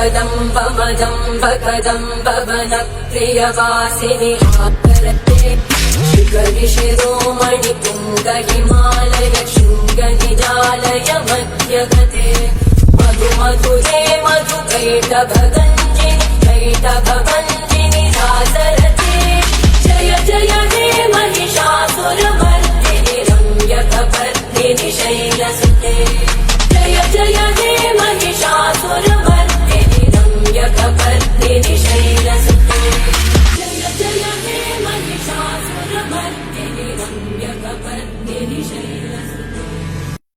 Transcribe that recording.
कदम्बवनप्रियवासिनि शिखरिशिरोमणि तुङ्गहिमालय शृङ्गनिजालय मध्यगते मधुमधुरे मधुकैटभगञ्जिनि रासरते जय जय हे महिषासुरमर्दिनि रम्यकपर्दिनि शैलसुते जय जय हे महिषासुरमर्दिनि